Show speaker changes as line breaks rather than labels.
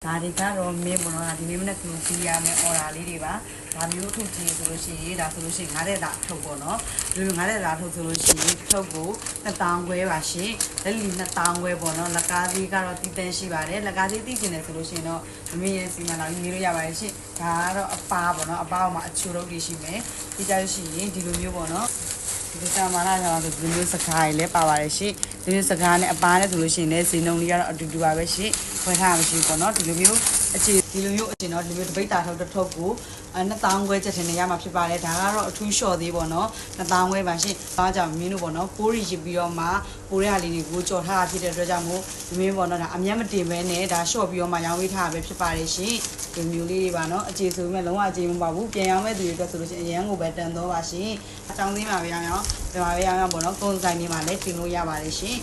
ဒါတွေကတော့မင်းပေါ့နော်ဒီနေ့မနေ့ကလို့ပြီးရမယ်အော်ဒါလေးတွေပါဒါမျိုးထုတ်ကြည့်ဆိုလို့ရှိရင်ဒါဆိုလို့ရှိရင်ငါးတဲ့တာထုတ်ပေါ့နော်ဒီလိုငါးတဲ့တာထုတ်ဆိုလို့ရှိရင်ထုတ်ကို2000ခွဲပါရှင်လက်လီ2000ခွဲပေါ့နော်လက်ကားသေးကတော့တီးတန်းရှိပါတယ်လက်ကားသေးသိကျင်တယ်ဆိုလို့ရှိရင်တော့မမေရဲ့စီမံလာပြီးနေလို့ရပါတယ်ရှင်ဒါကတော့အပါပေါ့နော်အပါမှာအချိုလုပ်တွေရှိမယ်ဒီကြလို့ရှိရင်ဒီလိုမျိုးပေါ့နော်ဒီကမှလာကြတော့ဒီမျိုးစကားကြီးလည်းပါပါတယ်ရှင်ဒီမျိုးစကားနဲ့အပားနဲ့ဆိုလို့ရှိရင်လည်းဇီနုံလေးကတော့အတူတူပါပဲရှင်ခွဲထားမှရှိပေါ့နော်ဒီလိုမျိုးအခြေဒီလိုမျိုးအချင်းတော့ဒီလိုမျိုးတပိတ်တာထုတ်တစ်ထုပ်ကို2000ခွဲချက်ထင်းနေရမှာဖြစ်ပါတယ်ဒါကတော့အထူးလျှော့သေးပေါ့နော်2000ခွဲပါရှင်ဘာကြောင့်မင်းတို့ပေါ့နော်ပိုးရီရစ်ပြီးတော့မှပိုးရဟာလေးတွေကိုကြော်ထားတာဖြစ်တဲ့အတွက်ကြောင့်မို့မင်းပေါ့နော်ဒါအမျက်မတင်ပဲနဲ့ဒါလျှော့ပြီးတော့မှရောင်းဝေးထားတာပဲဖြစ်ပါတယ်ရှင်ဒီမျိုးလေးတွေပါနော်အခြေဆိုပေမဲ့လုံးဝအခြေမပါဘူးပြန်ရောင်းမဲ့သူတွေအတွက်ဆိုလို့ရှိရင်အရန်ကိုပဲတန်တော့ပါရှင်အကြောင်းသေးမှာပဲရောင်းရောင်းဒီမှာပဲရောင်းရောင်းပေါ့နော်ကုန်ဆိုင်တွေမှာလည်းတင်လို့ရပါတယ်ရှင်